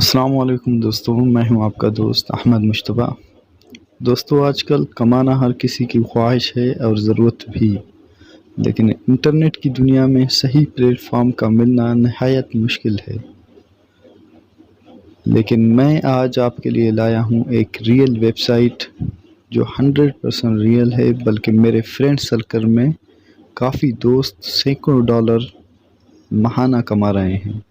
अस्सलाम वालेकुम दोस्तों, मैं हूं आपका दोस्त अहमद मुश्तबा। दोस्तों, आजकल कमाना हर किसी की ख्वाहिश है और ज़रूरत भी, लेकिन इंटरनेट की दुनिया में सही प्लेटफॉर्म का मिलना नहायत मुश्किल है। लेकिन मैं आज आपके लिए लाया हूं एक रियल वेबसाइट जो 100% रियल है, बल्कि मेरे फ्रेंड सर्कल में काफ़ी दोस्त सैकड़ों डॉलर माहाना कमा रहे हैं।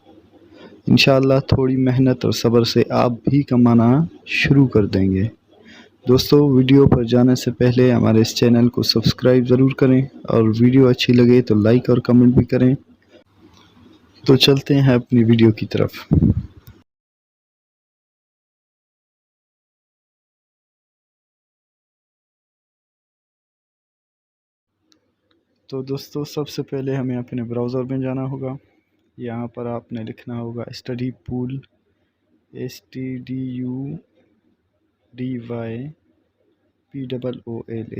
इंशाअल्लाह थोड़ी मेहनत और सब्र से आप भी कमाना शुरू कर देंगे। दोस्तों, वीडियो पर जाने से पहले हमारे इस चैनल को सब्सक्राइब ज़रूर करें और वीडियो अच्छी लगे तो लाइक और कमेंट भी करें। तो चलते हैं अपनी वीडियो की तरफ। तो दोस्तों, सबसे पहले हमें अपने ब्राउज़र में जाना होगा। यहाँ पर आपने लिखना होगा study pool, STUDYPOOL,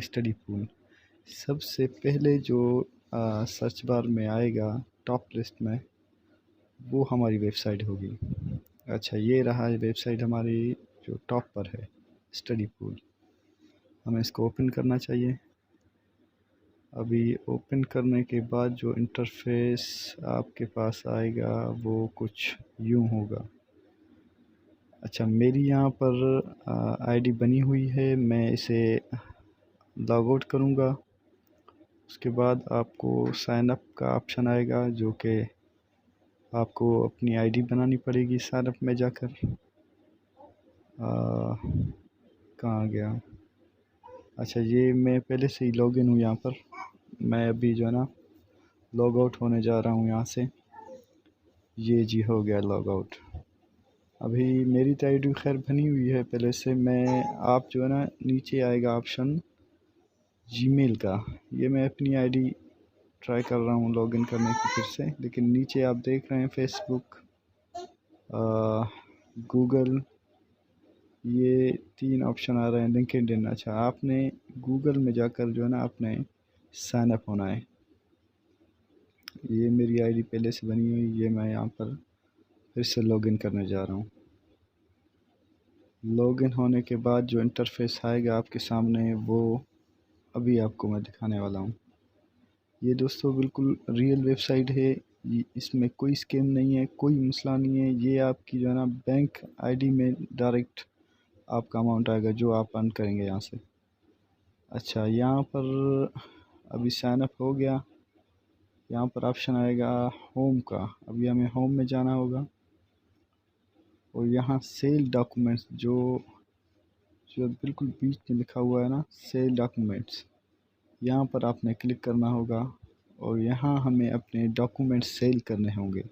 study pool. सबसे पहले जो सर्च बार में आएगा टॉप लिस्ट में, वो हमारी वेबसाइट होगी। अच्छा, ये रहा वेबसाइट हमारी जो टॉप पर है, स्टडी पूल। हमें इसको ओपन करना चाहिए। अभी ओपन करने के बाद जो इंटरफेस आपके पास आएगा वो कुछ यूँ होगा। अच्छा, मेरी यहाँ पर आईडी बनी हुई है, मैं इसे लॉग आउट करूँगा। उसके बाद आपको साइन अप का ऑप्शन आएगा, जो कि आपको अपनी आईडी बनानी पड़ेगी साइन अप में जाकर। कहाँ गया? अच्छा, ये मैं पहले से ही लॉगिन हूँ यहाँ पर। मैं अभी जो है ना लॉग आउट होने जा रहा हूँ यहाँ से। ये जी हो गया लॉग आउट। अभी मेरी तो आईडी खैर बनी हुई है पहले से। मैं आप जो है ना नीचे आएगा ऑप्शन जीमेल का, ये मैं अपनी आईडी ट्राई कर रहा हूँ लॉगिन करने की फिर से। लेकिन नीचे आप देख रहे हैं फेसबुक, गूगल, ये 3 ऑप्शन आ रहे हैं, लिंक्डइन। अच्छा, आपने गूगल में जाकर जो है ना आपने साइन अप होना है। ये मेरी आईडी पहले से बनी हुई, ये मैं यहाँ पर फिर से लॉगिन करने जा रहा हूँ। लॉगिन होने के बाद जो इंटरफेस आएगा आपके सामने, वो अभी आपको मैं दिखाने वाला हूँ। ये दोस्तों बिल्कुल रियल वेबसाइट है। इसमें कोई स्कैम नहीं है, कोई मसला नहीं है। ये आपकी जो है ना बैंक आईडी में डायरेक्ट आपका अमाउंट आएगा जो आप अर्न करेंगे यहाँ से। अच्छा, यहाँ पर अभी साइन अप हो गया। यहाँ पर ऑप्शन आएगा होम का। अभी हमें होम में जाना होगा और यहाँ सेल डॉक्यूमेंट्स जो जो बिल्कुल बीच में लिखा हुआ है ना, सेल डॉक्यूमेंट्स, यहाँ पर आपने क्लिक करना होगा और यहाँ हमें अपने डॉक्यूमेंट्स सेल करने होंगे।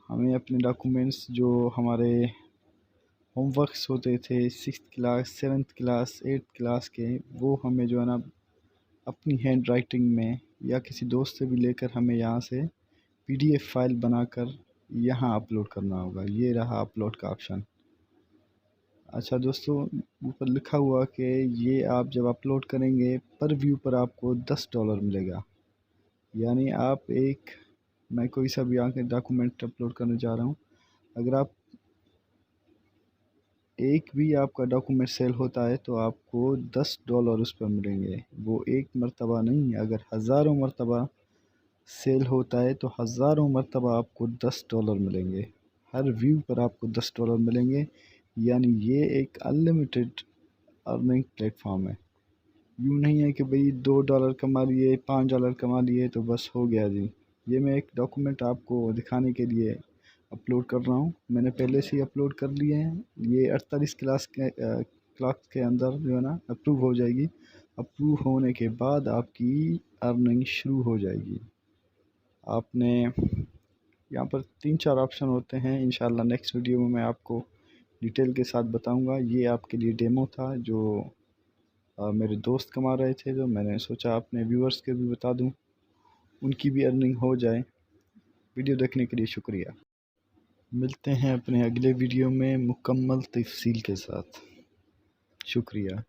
हमें अपने डॉक्यूमेंट्स जो हमारे होमवर्क्स होते थे 6th class, 7th class, 8th class के, वो हमें जो है ना अपनी हैंड राइटिंग में या किसी दोस्त से भी लेकर हमें यहाँ से PDF फाइल बनाकर यहाँ अपलोड करना होगा। ये रहा अपलोड का ऑप्शन। अच्छा दोस्तों, ऊपर लिखा हुआ कि ये आप जब अपलोड करेंगे पर व्यू पर आपको $10 मिलेगा। यानी आप मैं कोई सा भी आके डॉक्यूमेंट अपलोड करने जा रहा हूँ, अगर आप एक भी आपका डॉक्यूमेंट सेल होता है तो आपको $10 उस पर मिलेंगे। वो एक मरतबा नहीं, अगर हज़ारों मरतबा सेल होता है तो हज़ारों मरतबा आपको $10 मिलेंगे। हर व्यू पर आपको $10 मिलेंगे। यानी ये एक अनलिमिटेड अर्निंग प्लेटफॉर्म है। यूँ नहीं है कि भाई $2 कमा लिए, $5 कमा लिए तो बस हो गया जी। ये मैं एक डॉक्यूमेंट आपको दिखाने के लिए अपलोड कर रहा हूँ। मैंने पहले से ही अपलोड कर लिए हैं। ये 48 क्लास के अंदर जो है ना अप्रूव हो जाएगी। अप्रूव होने के बाद आपकी अर्निंग शुरू हो जाएगी। आपने यहाँ पर 3-4 ऑप्शन होते हैं। इंशाल्लाह नेक्स्ट वीडियो में मैं आपको डिटेल के साथ बताऊंगा। ये आपके लिए डेमो था जो मेरे दोस्त कमा रहे थे, तो मैंने सोचा अपने व्यूअर्स के भी बता दूं, उनकी भी अर्निंग हो जाए। वीडियो देखने के लिए शुक्रिया। मिलते हैं अपने अगले वीडियो में मुकम्मल तफसील के साथ। शुक्रिया।